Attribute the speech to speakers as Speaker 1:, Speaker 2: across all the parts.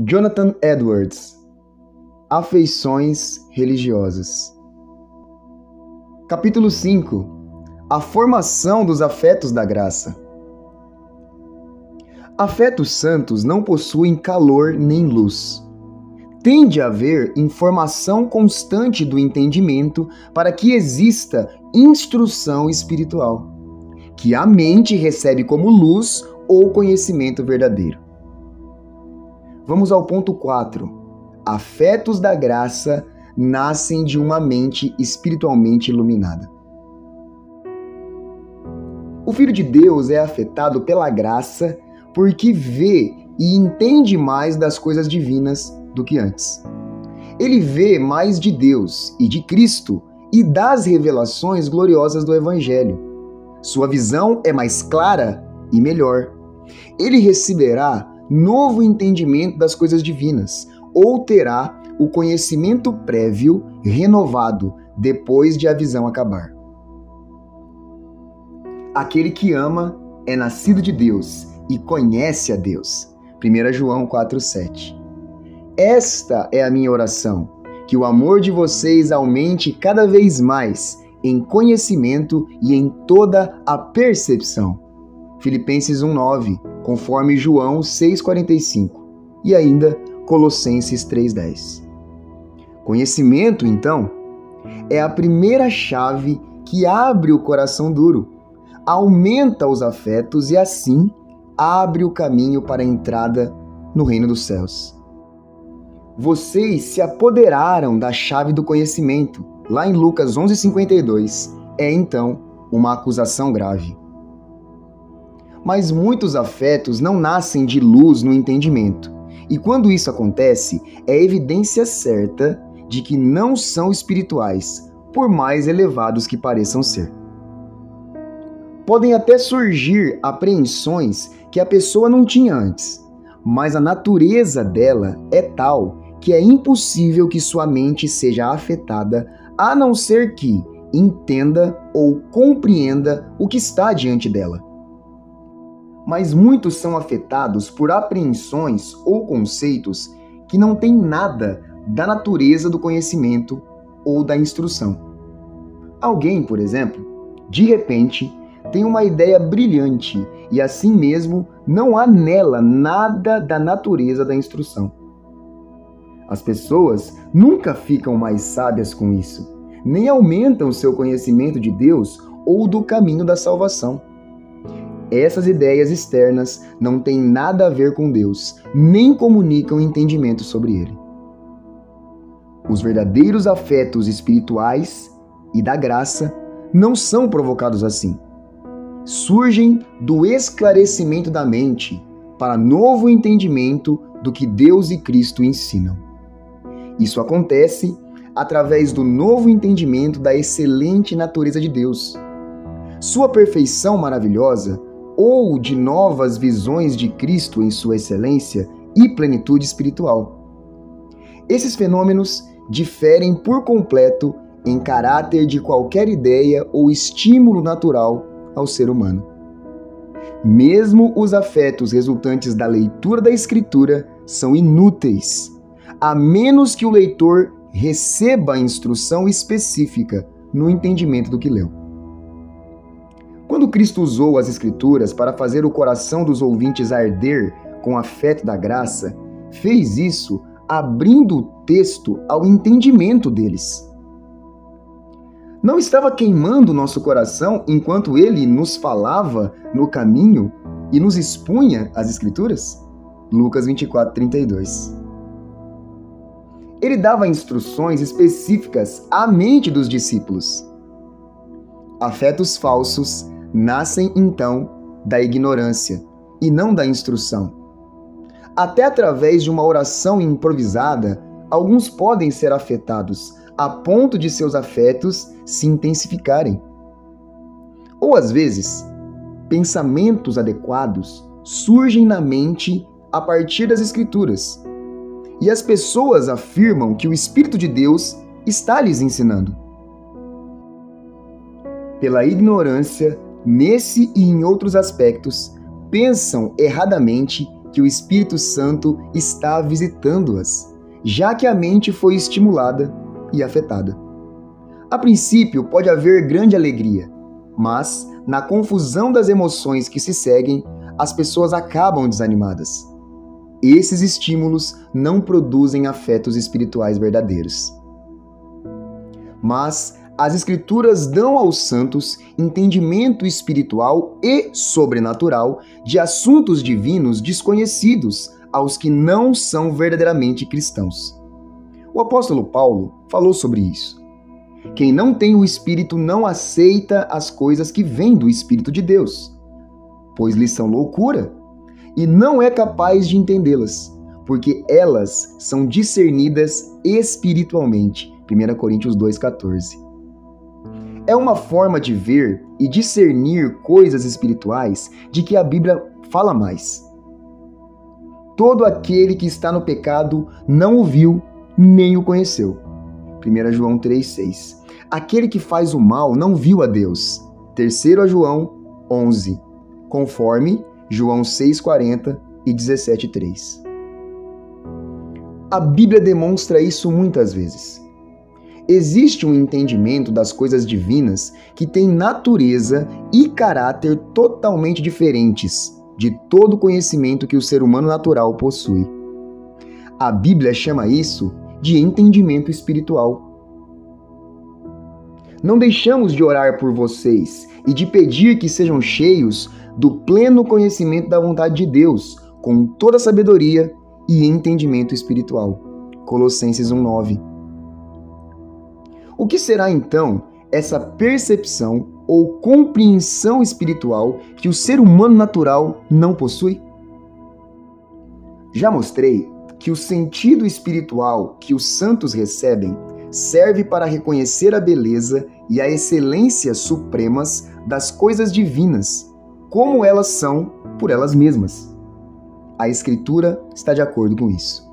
Speaker 1: Jonathan Edwards, Afeições religiosas. Capítulo 5. A formação dos afetos da graça. Afetos santos não possuem calor nem luz. Tende a haver informação constante do entendimento para que exista instrução espiritual, que a mente recebe como luz ou conhecimento verdadeiro. Vamos ao ponto 4. Afetos da graça nascem de uma mente espiritualmente iluminada. O Filho de Deus é afetado pela graça porque vê e entende mais das coisas divinas do que antes. Ele vê mais de Deus e de Cristo e das revelações gloriosas do Evangelho. Sua visão é mais clara e melhor. Ele receberá novo entendimento das coisas divinas, ou terá o conhecimento prévio renovado depois de a visão acabar. Aquele que ama é nascido de Deus e conhece a Deus. 1 João 4,7. Esta é a minha oração, que o amor de vocês aumente cada vez mais em conhecimento e em toda a percepção. Filipenses 1,9, conforme João 6,45. E ainda Colossenses 3,10. Conhecimento, então, é a primeira chave que abre o coração duro, aumenta os afetos e, assim, abre o caminho para a entrada no reino dos céus. Vocês se apoderaram da chave do conhecimento. Lá em Lucas 11,52, é então uma acusação grave. Mas muitos afetos não nascem de luz no entendimento. E quando isso acontece, é evidência certa de que não são espirituais, por mais elevados que pareçam ser. Podem até surgir apreensões que a pessoa não tinha antes, mas a natureza dela é tal que é impossível que sua mente seja afetada, a não ser que entenda ou compreenda o que está diante dela. Mas muitos são afetados por apreensões ou conceitos que não têm nada da natureza do conhecimento ou da instrução. Alguém, por exemplo, de repente, tem uma ideia brilhante e assim mesmo não há nela nada da natureza da instrução. As pessoas nunca ficam mais sábias com isso, nem aumentam seu conhecimento de Deus ou do caminho da salvação. Essas ideias externas não têm nada a ver com Deus, nem comunicam entendimento sobre Ele. Os verdadeiros afetos espirituais e da graça não são provocados assim. Surgem do esclarecimento da mente para novo entendimento do que Deus e Cristo ensinam. Isso acontece através do novo entendimento da excelente natureza de Deus, sua perfeição maravilhosa, ou de novas visões de Cristo em sua excelência e plenitude espiritual. Esses fenômenos diferem por completo em caráter de qualquer ideia ou estímulo natural ao ser humano. Mesmo os afetos resultantes da leitura da Escritura são inúteis, a menos que o leitor receba a instrução específica no entendimento do que leu. Quando Cristo usou as Escrituras para fazer o coração dos ouvintes arder com afeto da graça, fez isso abrindo o texto ao entendimento deles. Não estava queimando nosso coração enquanto ele nos falava no caminho e nos expunha as Escrituras? Lucas 24:32. Ele dava instruções específicas à mente dos discípulos. Afetos falsos nascem, então, da ignorância e não da instrução. Até através de uma oração improvisada, alguns podem ser afetados a ponto de seus afetos se intensificarem. Ou, às vezes, pensamentos adequados surgem na mente a partir das Escrituras, e as pessoas afirmam que o Espírito de Deus está lhes ensinando. Pela ignorância, nesse e em outros aspectos, pensam erradamente que o Espírito Santo está visitando-as, já que a mente foi estimulada e afetada. A princípio, pode haver grande alegria, mas, na confusão das emoções que se seguem, as pessoas acabam desanimadas. Esses estímulos não produzem afetos espirituais verdadeiros. Mas as Escrituras dão aos santos entendimento espiritual e sobrenatural de assuntos divinos desconhecidos aos que não são verdadeiramente cristãos. O apóstolo Paulo falou sobre isso. Quem não tem o Espírito não aceita as coisas que vêm do Espírito de Deus, pois lhes são loucura, e não é capaz de entendê-las, porque elas são discernidas espiritualmente. 1 Coríntios 2,14. É uma forma de ver e discernir coisas espirituais de que a Bíblia fala mais. Todo aquele que está no pecado não o viu nem o conheceu. 1 João 3,6. Aquele que faz o mal não viu a Deus. 3 João 11, conforme João 6,40 e 17,3. A Bíblia demonstra isso muitas vezes. Existe um entendimento das coisas divinas que tem natureza e caráter totalmente diferentes de todo o conhecimento que o ser humano natural possui. A Bíblia chama isso de entendimento espiritual. Não deixamos de orar por vocês e de pedir que sejam cheios do pleno conhecimento da vontade de Deus, com toda sabedoria e entendimento espiritual. Colossenses 1,9. O que será então essa percepção ou compreensão espiritual que o ser humano natural não possui? Já mostrei que o sentido espiritual que os santos recebem serve para reconhecer a beleza e a excelência supremas das coisas divinas, como elas são por elas mesmas. A Escritura está de acordo com isso.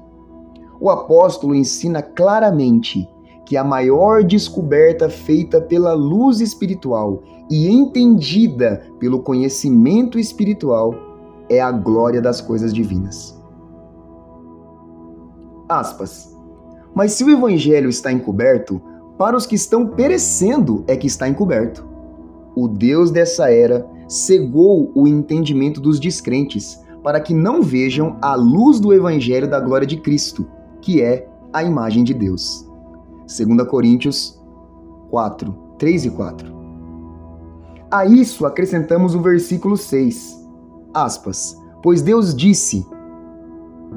Speaker 1: O apóstolo ensina claramente que a maior descoberta feita pela luz espiritual e entendida pelo conhecimento espiritual é a glória das coisas divinas. Aspas. Mas se o evangelho está encoberto, para os que estão perecendo é que está encoberto. O Deus dessa era cegou o entendimento dos descrentes, para que não vejam a luz do evangelho da glória de Cristo, que é a imagem de Deus. 2 Coríntios 4, 3 e 4. A isso acrescentamos o versículo 6, aspas, pois Deus disse,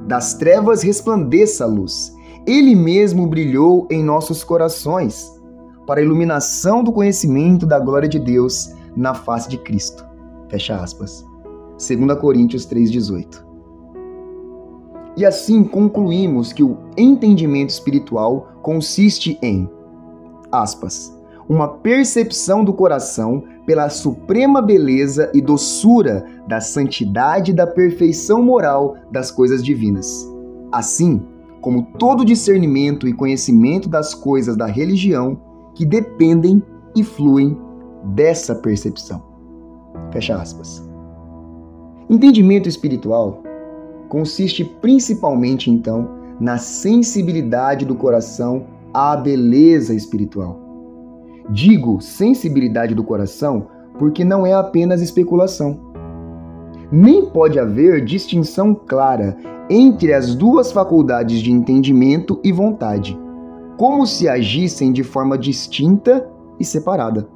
Speaker 1: das trevas resplandeça a luz, Ele mesmo brilhou em nossos corações, para a iluminação do conhecimento da glória de Deus na face de Cristo. Fecha aspas. 2 Coríntios 3,18. E assim concluímos que o entendimento espiritual consiste em, aspas, uma percepção do coração pela suprema beleza e doçura da santidade e da perfeição moral das coisas divinas, assim como todo discernimento e conhecimento das coisas da religião que dependem e fluem dessa percepção. Fecha aspas. Entendimento espiritual consiste principalmente, então, na sensibilidade do coração à beleza espiritual. Digo sensibilidade do coração porque não é apenas especulação. Nem pode haver distinção clara entre as duas faculdades de entendimento e vontade, como se agissem de forma distinta e separada.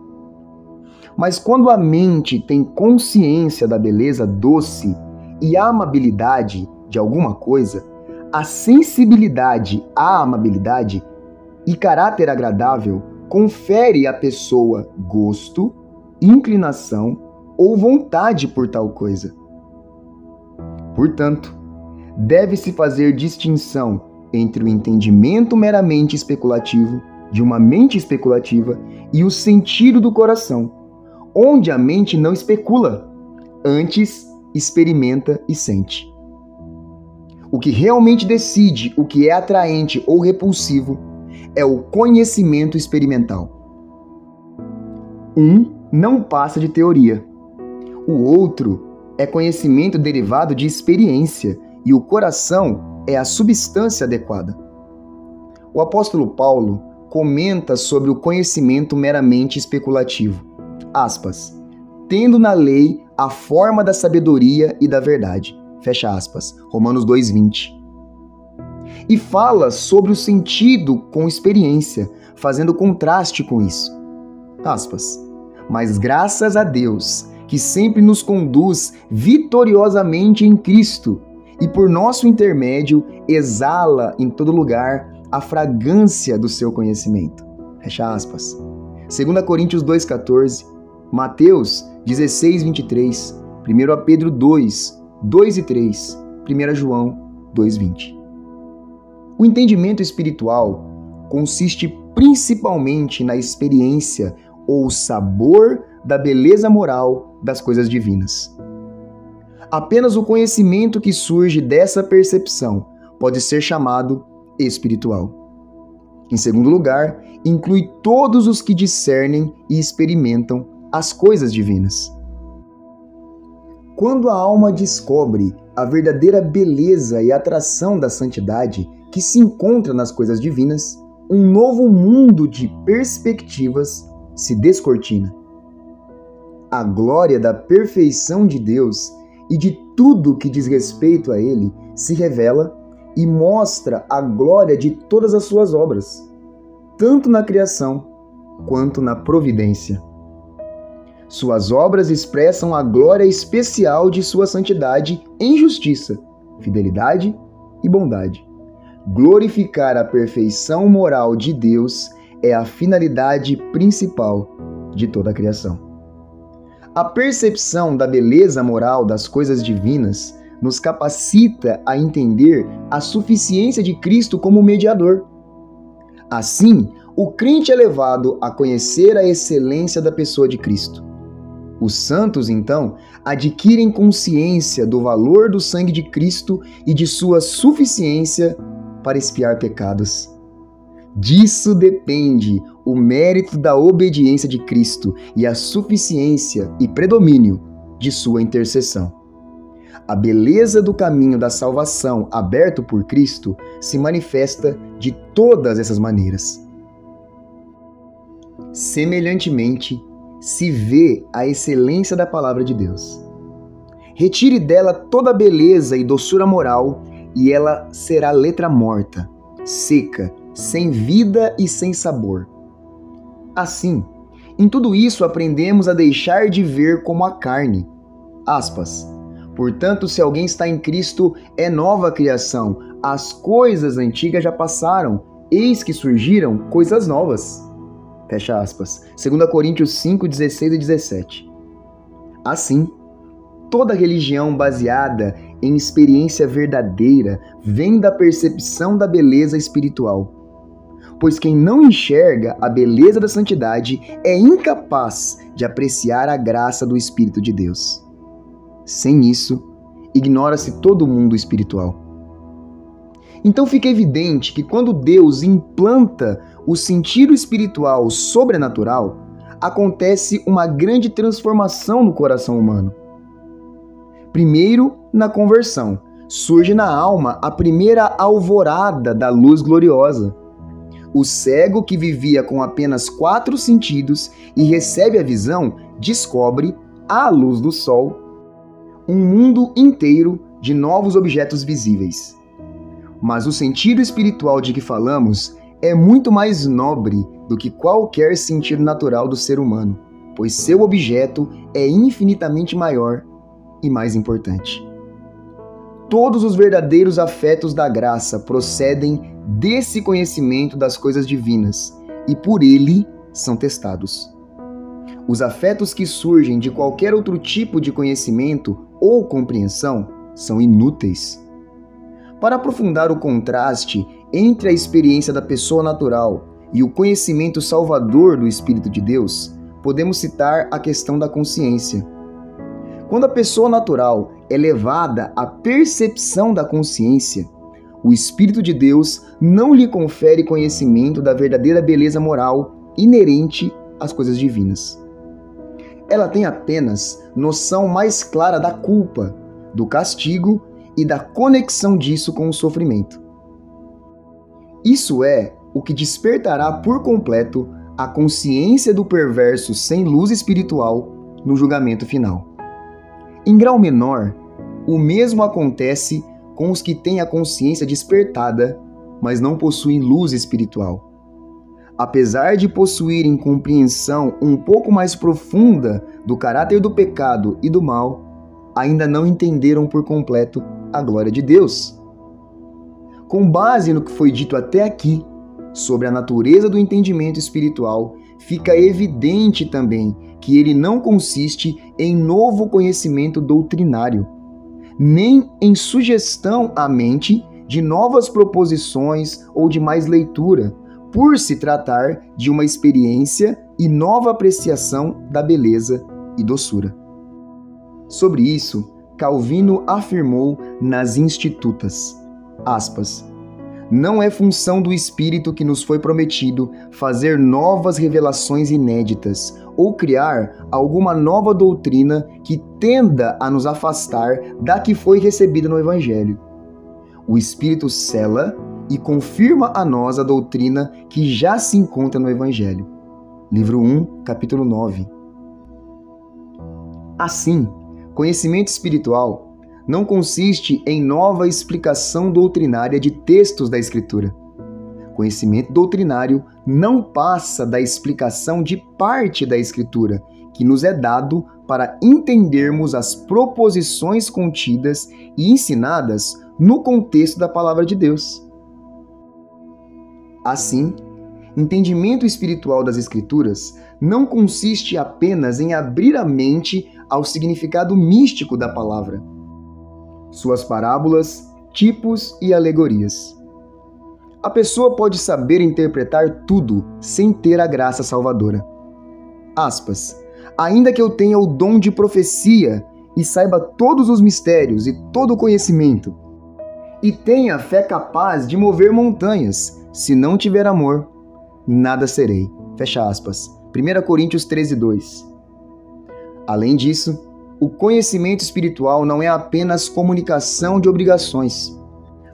Speaker 1: Mas quando a mente tem consciência da beleza doce e a amabilidade de alguma coisa, a sensibilidade à amabilidade e caráter agradável confere à pessoa gosto, inclinação ou vontade por tal coisa. Portanto, deve-se fazer distinção entre o entendimento meramente especulativo, de uma mente especulativa, e o sentido do coração, onde a mente não especula, antes experimenta e sente. O que realmente decide o que é atraente ou repulsivo é o conhecimento experimental. Um não passa de teoria. O outro é conhecimento derivado de experiência e o coração é a substância adequada. O apóstolo Paulo comenta sobre o conhecimento meramente especulativo. Aspas, tendo na lei a forma da sabedoria e da verdade. Fecha aspas. Romanos 2:20. E fala sobre o sentido com experiência, fazendo contraste com isso. Aspas. Mas graças a Deus, que sempre nos conduz vitoriosamente em Cristo e por nosso intermédio exala em todo lugar a fragrância do seu conhecimento. Fecha aspas. 2 Coríntios 2,14, Mateus 16:23, 1 Pedro 2 e 3, 1 João 2:20. O entendimento espiritual consiste principalmente na experiência ou sabor da beleza moral das coisas divinas. Apenas o conhecimento que surge dessa percepção pode ser chamado espiritual. Em segundo lugar, inclui todos os que discernem e experimentam as coisas divinas. Quando a alma descobre a verdadeira beleza e atração da santidade que se encontra nas coisas divinas, um novo mundo de perspectivas se descortina. A glória da perfeição de Deus e de tudo que diz respeito a Ele se revela e mostra a glória de todas as suas obras, tanto na criação quanto na providência. Suas obras expressam a glória especial de sua santidade em justiça, fidelidade e bondade. Glorificar a perfeição moral de Deus é a finalidade principal de toda a criação. A percepção da beleza moral das coisas divinas nos capacita a entender a suficiência de Cristo como mediador. Assim, o crente é levado a conhecer a excelência da pessoa de Cristo. Os santos, então, adquirem consciência do valor do sangue de Cristo e de sua suficiência para expiar pecados. Disso depende o mérito da obediência de Cristo e a suficiência e predomínio de sua intercessão. A beleza do caminho da salvação aberto por Cristo se manifesta de todas essas maneiras. Semelhantemente, se vê a excelência da palavra de Deus. Retire dela toda a beleza e doçura moral e ela será letra morta, seca, sem vida e sem sabor. Assim, em tudo isso aprendemos a deixar de ver como a carne. Aspas. Portanto, se alguém está em Cristo, é nova criação. As coisas antigas já passaram, eis que surgiram coisas novas. Fecha aspas. 2 Coríntios 5, 16 e 17. Assim, toda religião baseada em experiência verdadeira vem da percepção da beleza espiritual. Pois quem não enxerga a beleza da santidade é incapaz de apreciar a graça do Espírito de Deus. Sem isso, ignora-se todo o mundo espiritual. Então fica evidente que quando Deus implanta o sentido espiritual sobrenatural, acontece uma grande transformação no coração humano. Primeiro, na conversão, surge na alma a primeira alvorada da luz gloriosa. O cego que vivia com apenas 4 sentidos e recebe a visão, descobre, à luz do sol, um mundo inteiro de novos objetos visíveis. Mas o sentido espiritual de que falamos é muito mais nobre do que qualquer sentido natural do ser humano, pois seu objeto é infinitamente maior e mais importante. Todos os verdadeiros afetos da graça procedem desse conhecimento das coisas divinas e por ele são testados. Os afetos que surgem de qualquer outro tipo de conhecimento ou compreensão são inúteis. Para aprofundar o contraste entre a experiência da pessoa natural e o conhecimento salvador do Espírito de Deus, podemos citar a questão da consciência. Quando a pessoa natural é levada à percepção da consciência, o Espírito de Deus não lhe confere conhecimento da verdadeira beleza moral inerente às coisas divinas. ela tem apenas noção mais clara da culpa, do castigo e da conexão disso com o sofrimento. Isso é o que despertará por completo a consciência do perverso sem luz espiritual no julgamento final. Em grau menor, o mesmo acontece com os que têm a consciência despertada, mas não possuem luz espiritual. Apesar de possuírem compreensão um pouco mais profunda do caráter do pecado e do mal, ainda não entenderam por completo a glória de Deus. Com base no que foi dito até aqui sobre a natureza do entendimento espiritual, fica evidente também que ele não consiste em novo conhecimento doutrinário, nem em sugestão à mente de novas proposições ou de mais leitura, por se tratar de uma experiência e nova apreciação da beleza e doçura. Sobre isso, Calvino afirmou nas Institutas, aspas, não é função do Espírito que nos foi prometido fazer novas revelações inéditas ou criar alguma nova doutrina que tenda a nos afastar da que foi recebida no Evangelho. O Espírito sela e confirma a nós a doutrina que já se encontra no Evangelho. Livro 1, capítulo 9. Assim, conhecimento espiritual não consiste em nova explicação doutrinária de textos da Escritura. Conhecimento doutrinário não passa da explicação de parte da Escritura, que nos é dado para entendermos as proposições contidas e ensinadas no contexto da Palavra de Deus. Assim, entendimento espiritual das Escrituras não consiste apenas em abrir a mente ao significado místico da palavra, suas parábolas, tipos e alegorias. A pessoa pode saber interpretar tudo sem ter a graça salvadora. Aspas, ainda que eu tenha o dom de profecia e saiba todos os mistérios e todo o conhecimento, e tenha fé capaz de mover montanhas, se não tiver amor, nada serei. Fecha aspas. 1 Coríntios 13:2. Além disso, o conhecimento espiritual não é apenas comunicação de obrigações.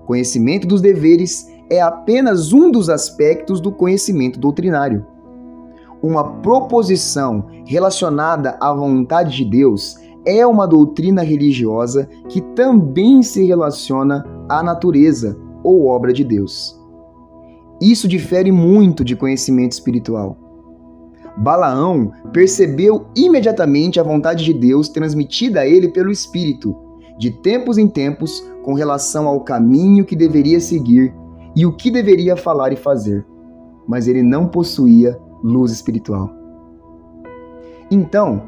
Speaker 1: Conhecimento dos deveres é apenas um dos aspectos do conhecimento doutrinário. Uma proposição relacionada à vontade de Deus é uma doutrina religiosa que também se relaciona à natureza ou obra de Deus. Isso difere muito de conhecimento espiritual. Balaão percebeu imediatamente a vontade de Deus transmitida a ele pelo Espírito, de tempos em tempos, com relação ao caminho que deveria seguir e o que deveria falar e fazer, mas ele não possuía luz espiritual. Então,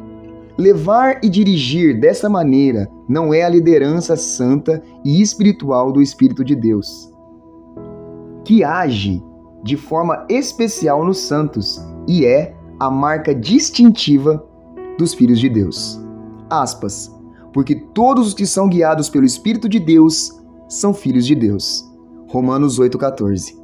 Speaker 1: levar e dirigir dessa maneira não é a liderança santa e espiritual do Espírito de Deus, que age de forma especial nos santos e é a marca distintiva dos filhos de Deus. Aspas, porque todos os que são guiados pelo Espírito de Deus são filhos de Deus. Romanos 8,14.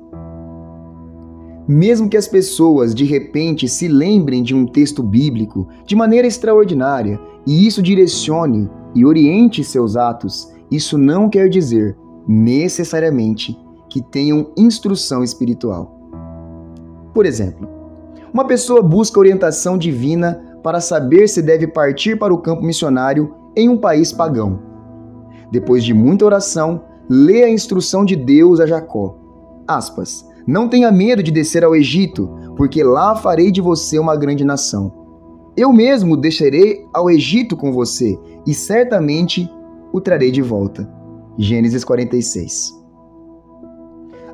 Speaker 1: Mesmo que as pessoas de repente se lembrem de um texto bíblico de maneira extraordinária e isso direcione e oriente seus atos, isso não quer dizer necessariamente que tenham instrução espiritual. Por exemplo, uma pessoa busca orientação divina para saber se deve partir para o campo missionário em um país pagão. Depois de muita oração, lê a instrução de Deus a Jacó. Aspas, não tenha medo de descer ao Egito, porque lá farei de você uma grande nação. Eu mesmo descerei ao Egito com você, e certamente o trarei de volta. Gênesis 46.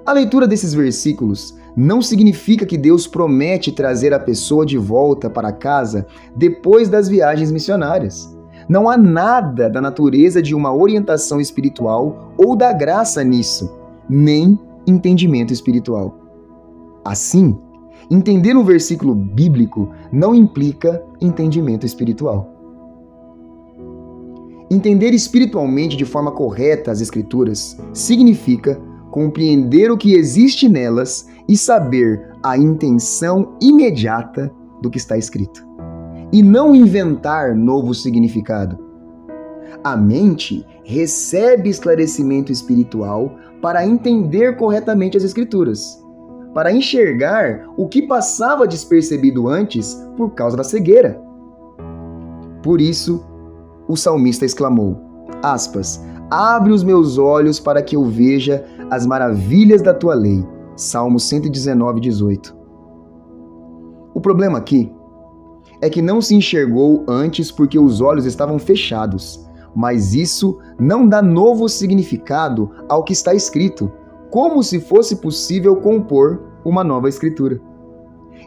Speaker 1: A leitura desses versículos não significa que Deus promete trazer a pessoa de volta para casa depois das viagens missionárias. Não há nada da natureza de uma orientação espiritual ou da graça nisso, nem entendimento espiritual. Assim, entender um versículo bíblico não implica entendimento espiritual. Entender espiritualmente de forma correta as Escrituras significa compreender o que existe nelas e saber a intenção imediata do que está escrito. e não inventar novo significado. A mente recebe esclarecimento espiritual para entender corretamente as Escrituras, para enxergar o que passava despercebido antes por causa da cegueira. Por isso, o salmista exclamou, aspas, abre os meus olhos para que eu veja as maravilhas da tua lei. Salmo 119, 18. O problema aqui é que não se enxergou antes porque os olhos estavam fechados, mas isso não dá novo significado ao que está escrito, como se fosse possível compor uma nova escritura.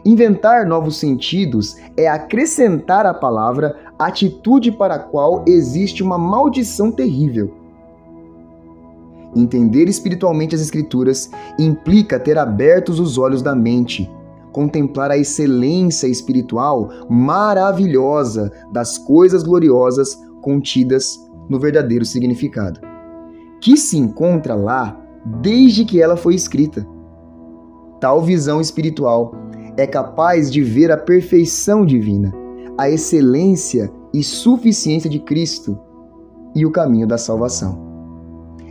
Speaker 1: Inventar novos sentidos é acrescentar à palavra atitude para a qual existe uma maldição terrível. Entender espiritualmente as Escrituras implica ter abertos os olhos da mente, contemplar a excelência espiritual maravilhosa das coisas gloriosas contidas no verdadeiro significado, que se encontra lá desde que ela foi escrita. Tal visão espiritual é capaz de ver a perfeição divina, a excelência e suficiência de Cristo e o caminho da salvação.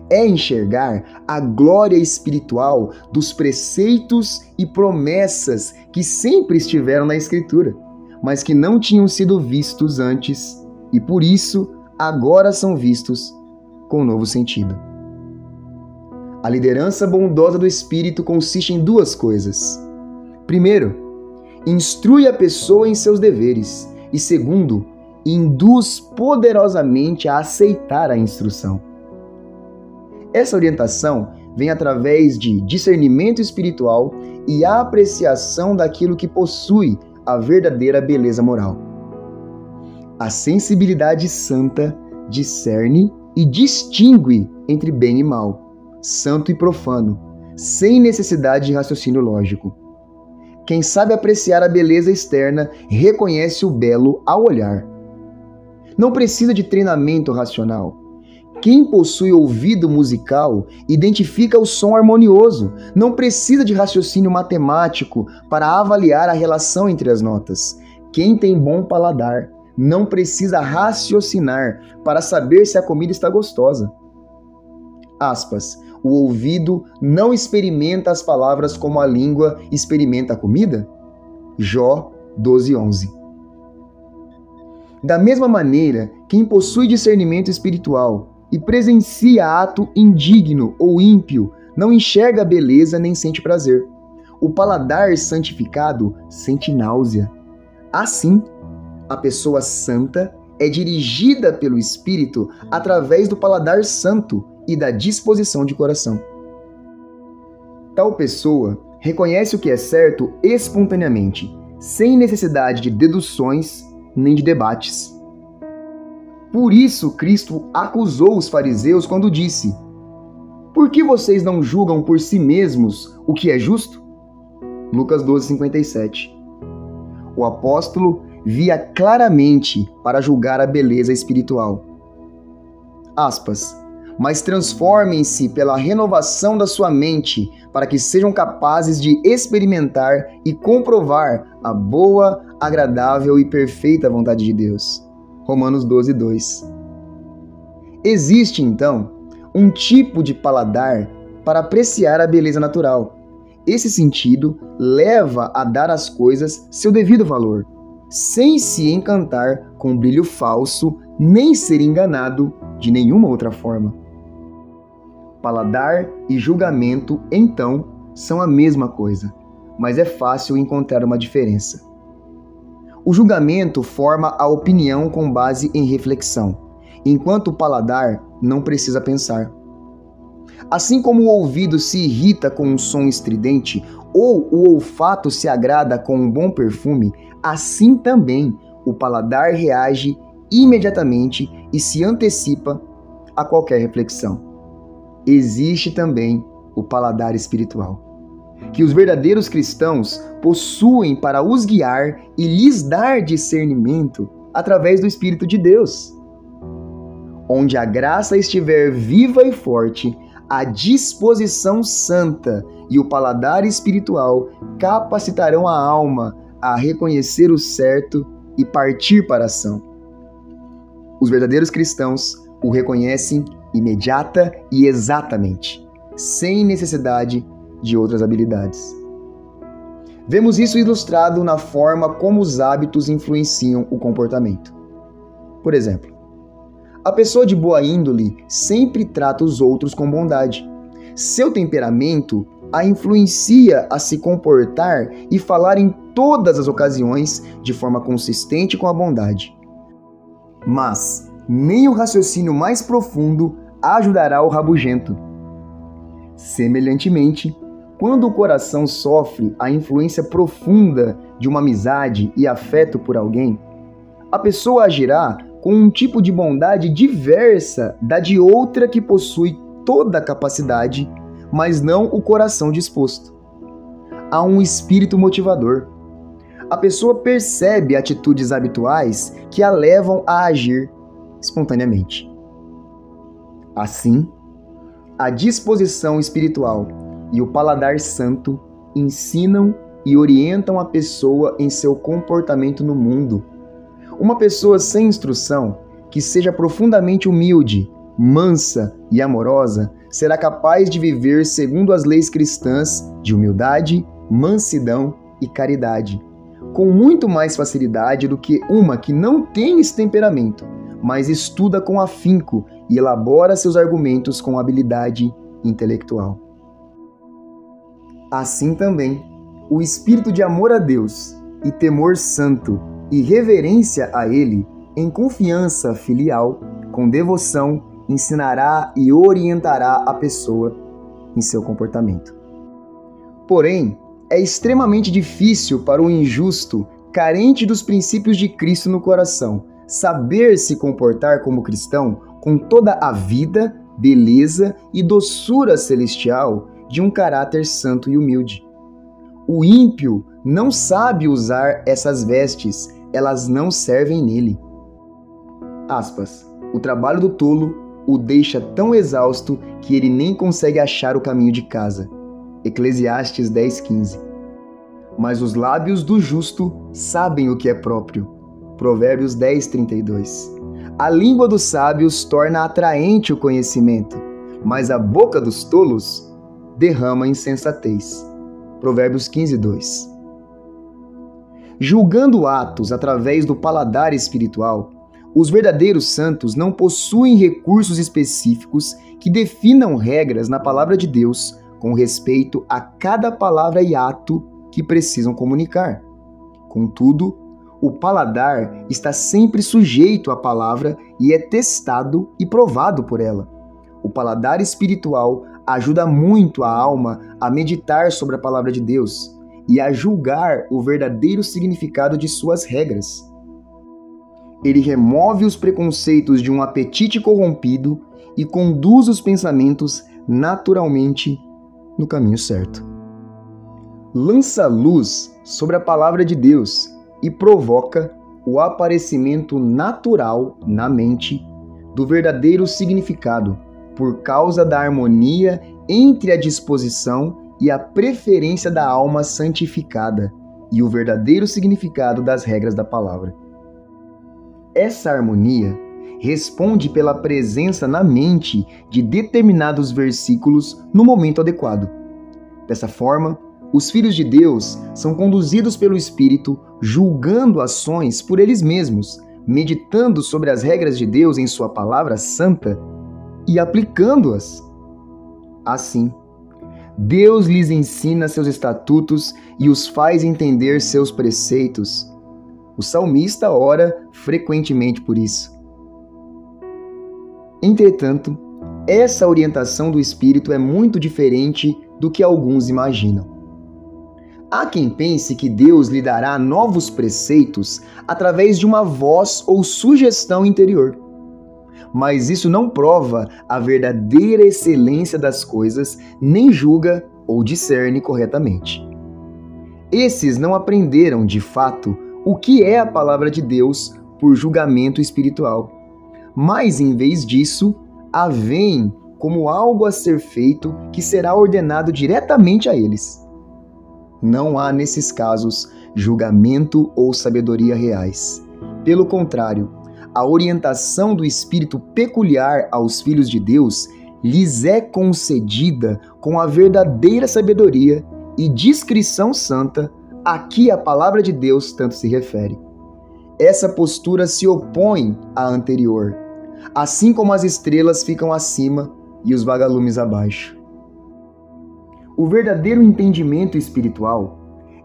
Speaker 1: É enxergar a glória espiritual dos preceitos e promessas que sempre estiveram na Escritura, mas que não tinham sido vistos antes e, por isso, agora são vistos com novo sentido. A liderança bondosa do Espírito consiste em duas coisas. Primeiro, instrui a pessoa em seus deveres e, segundo, induz poderosamente a aceitar a instrução. Essa orientação vem através de discernimento espiritual e a apreciação daquilo que possui a verdadeira beleza moral. A sensibilidade santa discerne e distingue entre bem e mal, santo e profano, sem necessidade de raciocínio lógico. Quem sabe apreciar a beleza externa reconhece o belo ao olhar. Não precisa de treinamento racional. Quem possui ouvido musical identifica o som harmonioso, não precisa de raciocínio matemático para avaliar a relação entre as notas. Quem tem bom paladar não precisa raciocinar para saber se a comida está gostosa. Aspas, o ouvido não experimenta as palavras como a língua experimenta a comida? Jó 12:11. Da mesma maneira, quem possui discernimento espiritual e presencia ato indigno ou ímpio, não enxerga beleza nem sente prazer. O paladar santificado sente náusea. Assim, a pessoa santa é dirigida pelo Espírito através do paladar santo e da disposição de coração. Tal pessoa reconhece o que é certo espontaneamente, sem necessidade de deduções nem de debates. Por isso, Cristo acusou os fariseus quando disse: por que vocês não julgam por si mesmos o que é justo? Lucas 12:57. O apóstolo via claramente para julgar a beleza espiritual. Aspas, mas transformem-se pela renovação da sua mente para que sejam capazes de experimentar e comprovar a boa, agradável e perfeita vontade de Deus. Romanos 12:2. Existe, então, um tipo de paladar para apreciar a beleza natural. Esse sentido leva a dar às coisas seu devido valor, sem se encantar com brilho falso, nem ser enganado de nenhuma outra forma. Paladar e julgamento, então, são a mesma coisa, mas é fácil encontrar uma diferença. O julgamento forma a opinião com base em reflexão, enquanto o paladar não precisa pensar. Assim como o ouvido se irrita com um som estridente ou o olfato se agrada com um bom perfume, assim também o paladar reage imediatamente e se antecipa a qualquer reflexão. Existe também o paladar espiritual, que os verdadeiros cristãos possuem para os guiar e lhes dar discernimento através do Espírito de Deus. Onde a graça estiver viva e forte, a disposição santa e o paladar espiritual capacitarão a alma a reconhecer o certo e partir para a ação. Os verdadeiros cristãos o reconhecem imediata e exatamente, sem necessidade de outras habilidades. Vemos isso ilustrado na forma como os hábitos influenciam o comportamento. Por exemplo, a pessoa de boa índole sempre trata os outros com bondade. Seu temperamento a influencia a se comportar e falar em todas as ocasiões de forma consistente com a bondade. Mas nem o raciocínio mais profundo ajudará o rabugento. Semelhantemente, quando o coração sofre a influência profunda de uma amizade e afeto por alguém, a pessoa agirá com um tipo de bondade diversa da de outra que possui toda a capacidade, mas não o coração disposto. Há um espírito motivador. A pessoa percebe atitudes habituais que a levam a agir espontaneamente. Assim, a disposição espiritual e o paladar santo ensinam e orientam a pessoa em seu comportamento no mundo. Uma pessoa sem instrução, que seja profundamente humilde, mansa e amorosa, será capaz de viver segundo as leis cristãs de humildade, mansidão e caridade, com muito mais facilidade do que uma que não tem esse temperamento, mas estuda com afinco e elabora seus argumentos com habilidade intelectual. Assim também, o espírito de amor a Deus e temor santo e reverência a Ele, em confiança filial, com devoção, ensinará e orientará a pessoa em seu comportamento. Porém, é extremamente difícil para o injusto, carente dos princípios de Cristo no coração, saber se comportar como cristão com toda a vida, beleza e doçura celestial de um caráter santo e humilde. O ímpio não sabe usar essas vestes, elas não servem nele. Aspas. O trabalho do tolo o deixa tão exausto que ele nem consegue achar o caminho de casa. Eclesiastes 10:15. Mas os lábios do justo sabem o que é próprio. Provérbios 10:32. A língua dos sábios torna atraente o conhecimento, mas a boca dos tolos derrama insensatez. Provérbios 15:2. Julgando atos através do paladar espiritual, os verdadeiros santos não possuem recursos específicos que definam regras na palavra de Deus com respeito a cada palavra e ato que precisam comunicar. Contudo, o paladar está sempre sujeito à palavra e é testado e provado por ela. O paladar espiritual ajuda muito a alma a meditar sobre a palavra de Deus e a julgar o verdadeiro significado de suas regras. Ele remove os preconceitos de um apetite corrompido e conduz os pensamentos naturalmente no caminho certo. Lança luz sobre a palavra de Deus e provoca o aparecimento natural na mente do verdadeiro significado, por causa da harmonia entre a disposição e a preferência da alma santificada e o verdadeiro significado das regras da palavra. Essa harmonia responde pela presença na mente de determinados versículos no momento adequado. Dessa forma, os filhos de Deus são conduzidos pelo Espírito, julgando ações por eles mesmos, meditando sobre as regras de Deus em sua palavra santa e aplicando-as. Assim, Deus lhes ensina seus estatutos e os faz entender seus preceitos. O salmista ora frequentemente por isso. Entretanto, essa orientação do Espírito é muito diferente do que alguns imaginam. Há quem pense que Deus lhe dará novos preceitos através de uma voz ou sugestão interior. Mas isso não prova a verdadeira excelência das coisas, nem julga ou discerne corretamente. Esses não aprenderam, de fato, o que é a palavra de Deus por julgamento espiritual, mas, em vez disso, a veem como algo a ser feito que será ordenado diretamente a eles. Não há, nesses casos, julgamento ou sabedoria reais, Pelo contrário, a orientação do Espírito peculiar aos filhos de Deus lhes é concedida com a verdadeira sabedoria e discrição santa a que a palavra de Deus tanto se refere. Essa postura se opõe à anterior, assim como as estrelas ficam acima e os vagalumes abaixo. O verdadeiro entendimento espiritual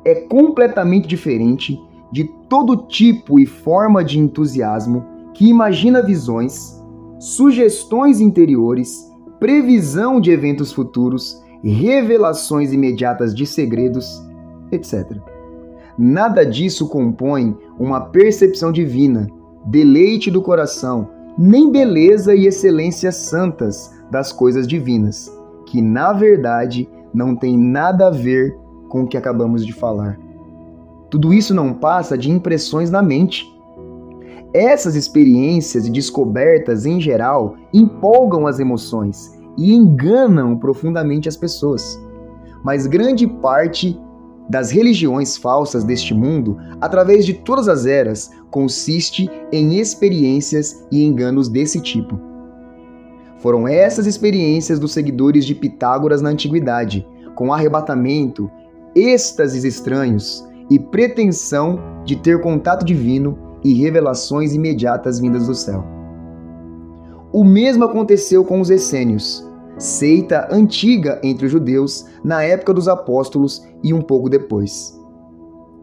Speaker 1: é completamente diferente de todo tipo e forma de entusiasmo que imagina visões, sugestões interiores, previsão de eventos futuros, revelações imediatas de segredos, etc. Nada disso compõe uma percepção divina, deleite do coração, nem beleza e excelências santas das coisas divinas, que na verdade não tem nada a ver com o que acabamos de falar. Tudo isso não passa de impressões na mente. Essas experiências e descobertas, em geral, empolgam as emoções e enganam profundamente as pessoas. Mas grande parte das religiões falsas deste mundo, através de todas as eras, consiste em experiências e enganos desse tipo. Foram essas experiências dos seguidores de Pitágoras na antiguidade, com arrebatamento, êxtases estranhos e pretensão de ter contato divino e revelações imediatas vindas do céu. O mesmo aconteceu com os essênios, seita antiga entre os judeus na época dos apóstolos e um pouco depois.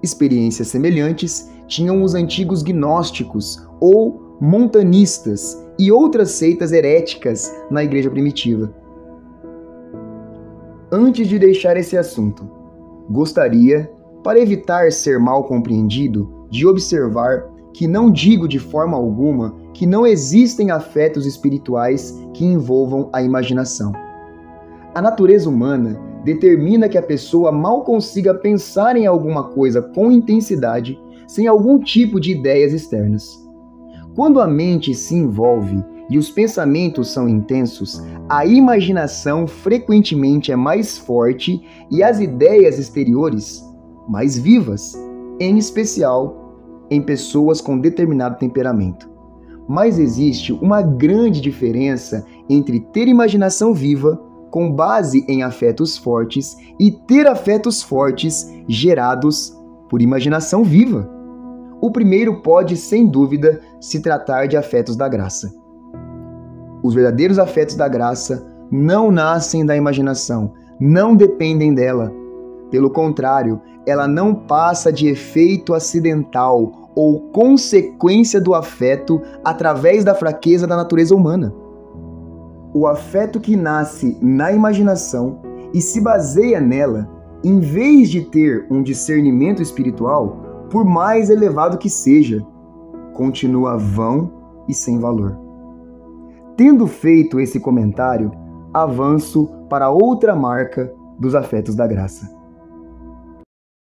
Speaker 1: Experiências semelhantes tinham os antigos gnósticos ou montanistas e outras seitas heréticas na igreja primitiva. Antes de deixar esse assunto, gostaria, para evitar ser mal compreendido, de observar que não digo de forma alguma que não existem afetos espirituais que envolvam a imaginação. A natureza humana determina que a pessoa mal consiga pensar em alguma coisa com intensidade sem algum tipo de ideias externas. Quando a mente se envolve e os pensamentos são intensos, a imaginação frequentemente é mais forte e as ideias exteriores mais vivas, em especial em pessoas com determinado temperamento. Mas existe uma grande diferença entre ter imaginação viva, com base em afetos fortes, e ter afetos fortes gerados por imaginação viva. O primeiro pode, sem dúvida, se tratar de afetos da graça. Os verdadeiros afetos da graça não nascem da imaginação, não dependem dela. Pelo contrário, ela não passa de efeito acidental ou consequência do afeto através da fraqueza da natureza humana. O afeto que nasce na imaginação e se baseia nela, em vez de ter um discernimento espiritual, por mais elevado que seja, continua vão e sem valor. Tendo feito esse comentário, avanço para outra marca dos afetos da graça.